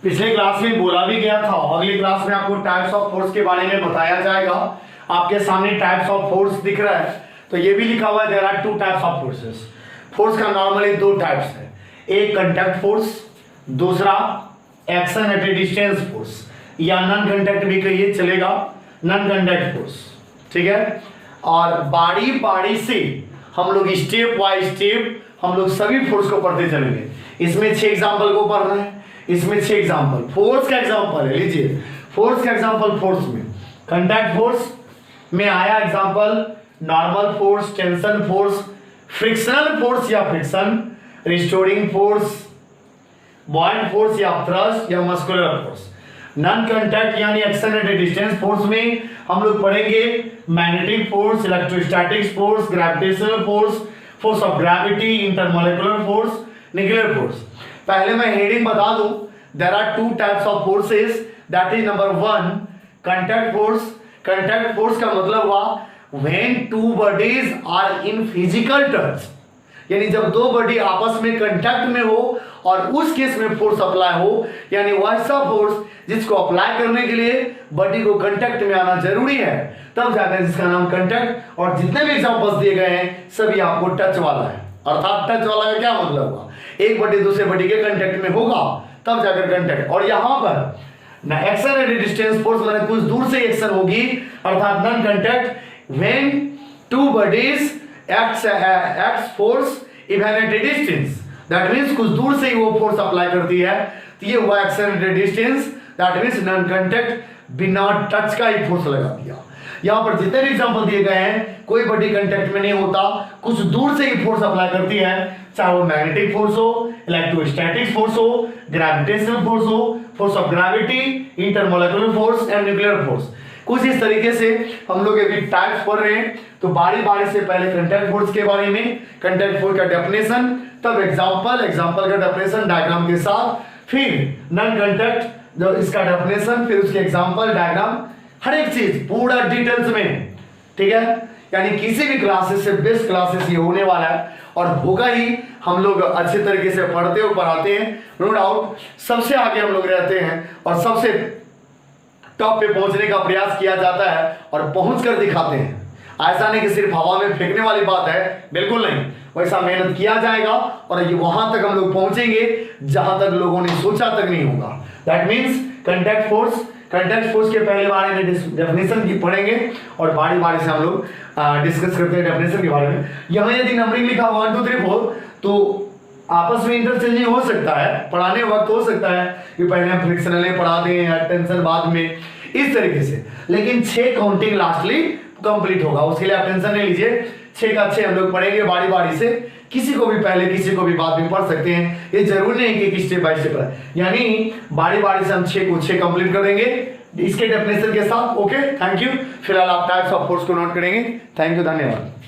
पिछले क्लास में बोला भी गया था, अगली क्लास में आपको टाइप्स ऑफ फोर्स के बारे में बताया जाएगा। आपके सामने टाइप्स ऑफ फोर्स दिख रहा है, तो ये भी लिखा हुआ है there are two types of forces. Force का नॉर्मली दो टाइप्स है, एक कंटैक्ट फोर्स, दूसरा action at a distance force, या नॉन कंटैक्ट भी कहिए चलेगा, नॉन कंटैक्ट फोर्स, ठीक है। और बारी बारी से हम लोग स्टेप बाय स्टेप हम लोग सभी फोर्स को पढ़ते चलेंगे। इसमें 6 एग्जाम्पल को पढ़ना है, इसमें 6 एग्जाम्पल फोर्स का एग्जाम्पल है। लीजिए फोर्स का एग्जाम्पल, फोर्स में कंटैक्ट फोर्स में आया example normal force, tension force, frictional force या friction, restoring force, buoyant force या थ्रस्ट या मस्कुलर फोर्स। नॉन कंटैक्ट यानी action at a distance force में हम लोग पढ़ेंगे magnetic force, electrostatic force, gravitational force, force of gravity, intermolecular force, nuclear force. पहले मैं हेडिंग बता दूं, there are two types of forces, that is number 1 contact force. Contact force का मतलब हुआ when two bodies are in physical touch, यानी जब दो बॉडी आपस में कंटैक्ट में हो और उस केस में फोर्स अप्लाई हो, यानी वैसा फोर्स जिसको अप्लाई करने के लिए बॉडी को कंटैक्ट में आना जरूरी है, तब जाकर जिसका नाम कंटैक्ट। और जितने भी एग्जांपल्स दिए गए हैं सभी आपको टच वाला है, अर्थात टच वाला का क्या मतलब हुआ, एक बॉडी दूसरे बॉडी के कंटैक्ट में होगा तब जाकर कंटैक्ट। और यहां पर ना action at a distance force माने कुछ दूर से एक्शन होगी, अर्थात non contact when two bodies act force even at a distance, that means कुछ दूर से ही वो फोर्स अप्लाई करती है, तो ये हुआ action at a distance, that means non contact, बिना टच का ही फोर्स लगा दिया। यहां पर जितने भी एग्जांपल दिए गए हैं कोई बॉडी कंटैक्ट में नहीं होता, कुछ दूर से ही फोर्स अप्लाई करती है, चाहे वो मैग्नेटिक फोर्स हो, इलेक्ट्रोस्टैटिक फोर्स हो, ग्रेविटेशनल फोर्स हो, force of gravity, intermolecular force and nuclear force. कुछ इस तरीके से हम लोग अभी टाइप्स पढ़ रहे हैं, तो बारी बारी से पहले कंटैक्ट फोर्स के बारे में, कंटैक्ट फोर्स का डेफिनेशन, तब एग्जांपल, एग्जांपल का डेफिनेशन डायग्राम के साथ, फिर नॉन कंटैक्ट जो इसका डेफिनेशन, फिर उसके एग्जांपल, डायग्राम, हर एक चीज पूरा डिटेल्स में, ठीक है। यानी किसी भी क्लासेस से बेस्ट क्लासेस ये होने वाला है और होगा ही। हम लोग अच्छे तरीके से पढ़ते और पढ़ाते हैं, नो डाउट सबसे आगे हम लोग रहते हैं और सबसे टॉप पे पहुंचने का प्रयास किया जाता है और पहुंच कर दिखाते हैं। ऐसा नहीं कि सिर्फ हवा में फेंकने वाली बात है, बिल्कुल नहीं, वैसा मेहनत किया जाएगा और ये वहां तक हम लोग पहुंचेंगे जहां तक लोगों ने सोचा तक नहीं होगा। That means contact force, contact force के पहले बारे में डेफिनेशन की पढ़ेंगे और बारी बारी से हम लोग डिस्कस करते हैं डेफिनेशन के बारे में। यहाँ यदि नंबरिंग लिखा 1 2 3 4 तो आपस में इंटरचेंजिंग हो सकता है, पढ़ाने वक्त हो सकता है कि पहले हम फ्रिक्शनल पढ़ा दें या टेंशन बाद में, इस तरीके से, लेकिन 6 काउंटिंग लास्टली कंप्लीट होगा, उसके लिए आप टेंशन नहीं लीजिए। 6 का 6 हम लोग पढ़ेंगे बारी बारी से, किसी को भी पहले किसी को भी बाद में पढ़ सकते हैं, ये जरूरी नहीं कि स्टेप बाय स्टेप है, यानी बारी बारी से हम 6 को 6 कंप्लीट कर देंगे इसके डेफिनेशन के साथ। Okay, thank you. फिलहाल आप टाइप्स ऑफ फोर्स को नोट करेंगे। थैंक यू, धन्यवाद।